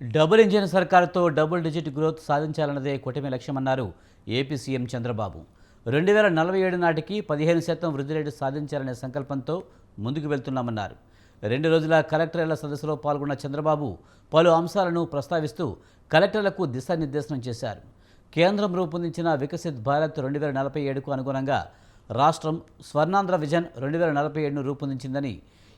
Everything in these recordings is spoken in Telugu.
డబుల్ ఇంజిన్ సర్కారుతో డబుల్ డిజిట్ గ్రోత్ సాధించాలన్నదే కూటమి లక్ష్యమన్నారు ఏపీ సీఎం చంద్రబాబు. 2047 నాటికి 15% వృద్ధి రేటు సాధించాలనే సంకల్పంతో ముందుకు వెళ్తున్నామన్నారు. 2 రోజుల కలెక్టర్ల సదస్సులో పాల్గొన్న చంద్రబాబు పలు అంశాలను ప్రస్తావిస్తూ కలెక్టర్లకు దిశానిర్దేశనం చేశారు. కేంద్రం రూపొందించిన వికసిత్ భారత్ 2047కు అనుగుణంగా రాష్ట్రం స్వర్ణాంధ్ర విజన్ 2047ను రూపొందించిందని,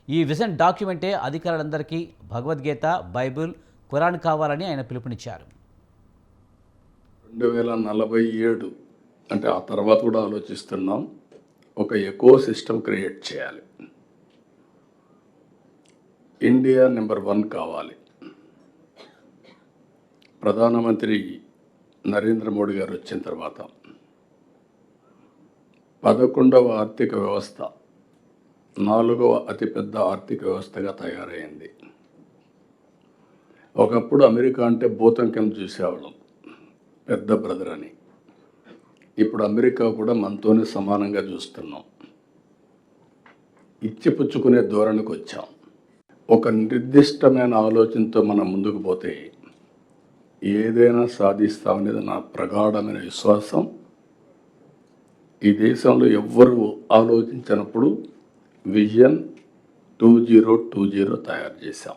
ఈ విజన్ డాక్యుమెంటే అధికారులందరికీ భగవద్గీత, బైబిల్, ఖురాన్ కావాలని ఆయన పిలుపునిచ్చారు. 2047 అంటే ఆ తర్వాత కూడా ఆలోచిస్తున్నాం. ఒక ఎకో సిస్టమ్ క్రియేట్ చేయాలి. ఇండియా నెంబర్ 1 కావాలి. ప్రధానమంత్రి నరేంద్ర మోడీ గారు వచ్చిన తర్వాత 11వ ఆర్థిక వ్యవస్థ 4వ అతిపెద్ద ఆర్థిక వ్యవస్థగా తయారైంది. ఒకప్పుడు అమెరికా అంటే భూతం కింద చూసేవాళ్ళం, పెద్ద బ్రదర్ అని. ఇప్పుడు అమెరికా కూడా మనతోనే సమానంగా చూస్తున్నాం. ఇచ్చిపుచ్చుకునే ధోరణికి వచ్చాం. ఒక నిర్దిష్టమైన ఆలోచనతో మనం ముందుకు పోతే ఏదైనా సాధిస్తామనేది నా ప్రగాఢమైన విశ్వాసం. ఈ దేశంలో ఎవ్వరూ ఆలోచించినప్పుడు విజన్ 2020 తయారు చేశాం.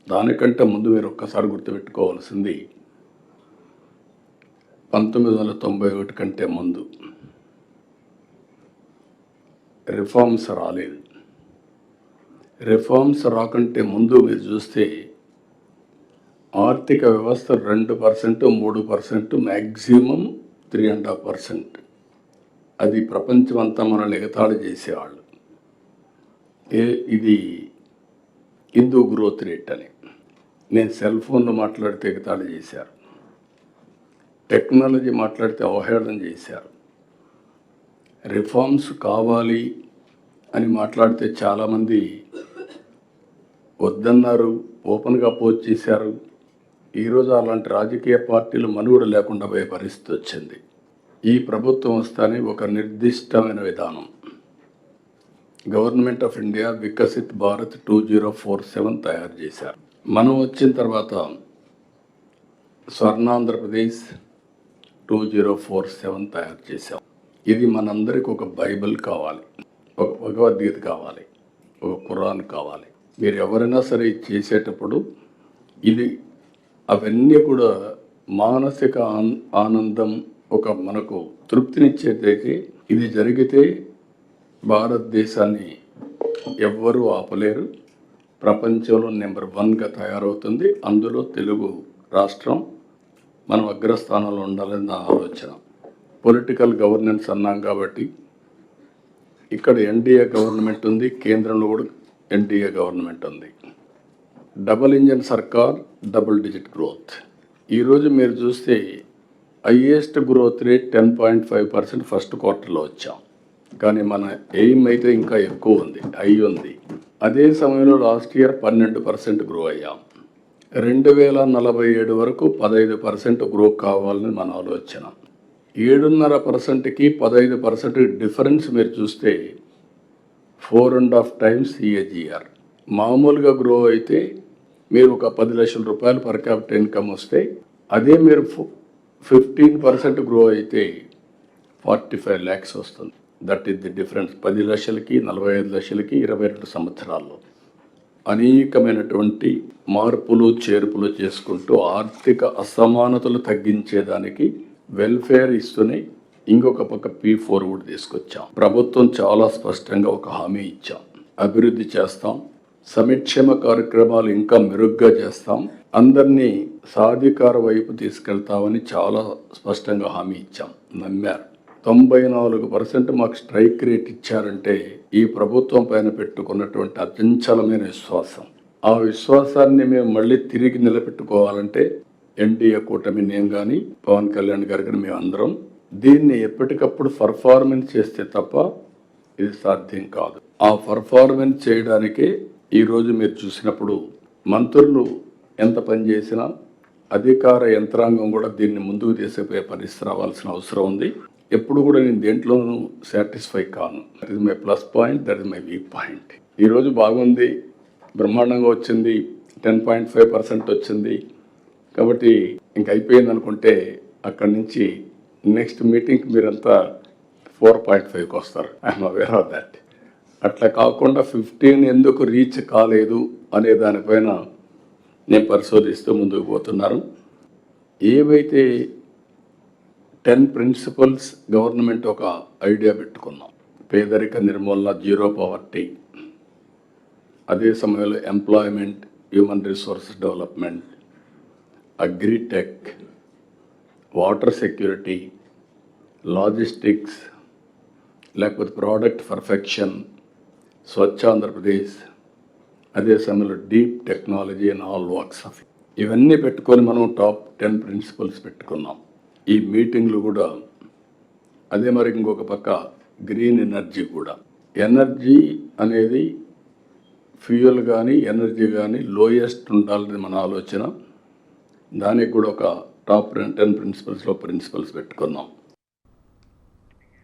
దానికంటే ముందు మీరు ఒక్కసారి గుర్తుపెట్టుకోవాల్సింది 1991 కంటే ముందు రిఫార్మ్స్ రాలేదు. రిఫార్మ్స్ రాకంటే ముందు మీరు చూస్తే ఆర్థిక వ్యవస్థ 2%, 3%, మ్యాక్సిమం 3.5%. అది ప్రపంచమంతా మనల్ని ఎగతాళి చేసేవాళ్ళు. ఇది హిందూ గ్రోత్ రేట్ అని. నేను సెల్ ఫోన్లో మాట్లాడితే ఎగతాళి చేశారు, టెక్నాలజీ మాట్లాడితే అవహేళన చేశారు. రిఫార్మ్స్ కావాలి అని మాట్లాడితే చాలామంది వద్దన్నారు, ఓపెన్గా అపోజ్ చేశారు. ఈరోజు అలాంటి రాజకీయ పార్టీలు మనుగడ లేకుండా పోయే పరిస్థితి వచ్చింది. ఈ ప్రభుత్వం వస్తానే ఒక నిర్దిష్టమైన విధానం government of India Viksit Bharat 2047 తయారు చేశారు. మనం వచ్చిన తర్వాత స్వర్ణాంధ్రప్రదేశ్ 2047 తయారు చేశాం. ఇది మనందరికి ఒక బైబిల్ కావాలి, ఒక భగవద్గీత కావాలి, ఒక ఖురాన్ కావాలి. మీరు ఎవరైనా సరే చేసేటప్పుడు ఇది అవన్నీ కూడా మానసిక ఆనందం, ఒక మనకు తృప్తినిచ్చేదైతే ఇది జరిగితే భారతదేశాన్ని ఎవ్వరూ ఆపలేరు. ప్రపంచంలో నెంబర్ 1గా తయారవుతుంది. అందులో తెలుగు రాష్ట్రం మనం అగ్రస్థానంలో ఉండాలని నా ఆలోచన. పొలిటికల్ గవర్నెన్స్ అన్నాం కాబట్టి ఇక్కడ ఎన్డీఏ గవర్నమెంట్ ఉంది, కేంద్రంలో కూడా ఎన్డీఏ గవర్నమెంట్ ఉంది. డబుల్ ఇంజన్ సర్కార్, డబుల్ డిజిట్ గ్రోత్. ఈరోజు మీరు చూస్తే హైయెస్ట్ గ్రోత్ రేట్ 10.5% ఫస్ట్ క్వార్టర్లో వచ్చాం. కానీ మన ఎయిమ్ అయితే ఇంకా ఎక్కువ ఉంది, హై ఉంది. అదే సమయంలో లాస్ట్ ఇయర్ 12% గ్రో అయ్యాం. 2047 వరకు 15% గ్రో కావాలని మన ఆలోచన. 7.5%కి 15% డిఫరెన్స్ మీరు చూస్తే 4.5 times CAGR. మామూలుగా గ్రో అయితే మీరు ఒక 10 లక్షల రూపాయలు పర్ క్యాపిటల్ ఇన్కమ్ వస్తే, అదే మీరు 15% గ్రో అయితే 45 lakhs వస్తుంది. That is the difference. 10 లక్షలకి 45 లక్షలకి 22 సంవత్సరాల్లో అనేకమైనటువంటి మార్పులు చేర్పులు చేసుకుంటూ ఆర్థిక అసమానతలు తగ్గించేదానికి వెల్ఫేర్ ఇస్తూనే ఇంకొక పక్క P4 కూడా తీసుకొచ్చాం. ప్రభుత్వం చాలా స్పష్టంగా ఒక హామీ ఇచ్చాం, అభివృద్ధి చేస్తాం, సంక్షేమ కార్యక్రమాలు ఇంకా మెరుగ్గా చేస్తాం, అందరినీ సాధికార వైపు తీసుకెళ్తామని చాలా స్పష్టంగా హామీ ఇచ్చాం. నమ్మారు. 94% మాకు స్ట్రైక్ రేట్ ఇచ్చారంటే ఈ ప్రభుత్వం పైన పెట్టుకున్నటువంటి అచంచలమైన విశ్వాసం. ఆ విశ్వాసాన్ని మేము మళ్ళీ తిరిగి నిలబెట్టుకోవాలంటే ఎన్డీఏ కూటమి, నేను కానీ పవన్ కళ్యాణ్ గారు కానీ మేము అందరం దీన్ని ఎప్పటికప్పుడు పర్ఫార్మెన్స్ చేస్తే తప్ప ఇది సాధ్యం కాదు. ఆ పర్ఫార్మెన్స్ చేయడానికే ఈరోజు మీరు చూసినప్పుడు మంత్రులు ఎంత పని చేసినా అధికార యంత్రాంగం కూడా దీన్ని ముందుకు తీసుకుపోయే పరిస్థితి రావాల్సిన అవసరం ఉంది. ఎప్పుడు కూడా నేను దేంట్లోనూ సాటిస్ఫై కాను. That is my plus point, that is my weak point. ఈరోజు బాగుంది, బ్రహ్మాండంగా వచ్చింది, 10.5% వచ్చింది, కాబట్టి ఇంక అయిపోయింది అనుకుంటే అక్కడి నుంచి నెక్స్ట్ మీటింగ్కి మీరంతా 4.5కి వస్తారు. I'm aware of that. అట్లా కాకుండా 15 ఎందుకు రీచ్ కాలేదు అనే దానిపైన నేను పరిశోధిస్తూ ముందుకు పోతున్నాను. ఏవైతే 10 ప్రిన్సిపల్స్ గవర్నమెంట్ ఒక ఐడియా పెట్టుకున్నాం, పేదరిక నిర్మూలన, జీరో పవర్టీ, అదే సమయంలో employment, human resources development, agritech, water security, logistics, లేకపోతే ప్రోడక్ట్ పర్ఫెక్షన్, స్వచ్ఛ ఆంధ్రప్రదేశ్, అదే సమయంలో deep technology and all works of ఇవన్నీ పెట్టుకొని మనం టాప్ 10 ప్రిన్సిపల్స్ పెట్టుకున్నాం. ఈ మీటింగ్లు కూడా అదే మరి ఇంకొక పక్క గ్రీన్ ఎనర్జీ కూడా. ఎనర్జీ అనేది ఫ్యూయల్ కానీ ఎనర్జీ కానీ లోయెస్ట్ ఉండాలని మన ఆలోచన. దానికి కూడా ఒక టాప్ 10 ప్రిన్సిపల్స్లో ప్రిన్సిపల్స్ పెట్టుకున్నాం.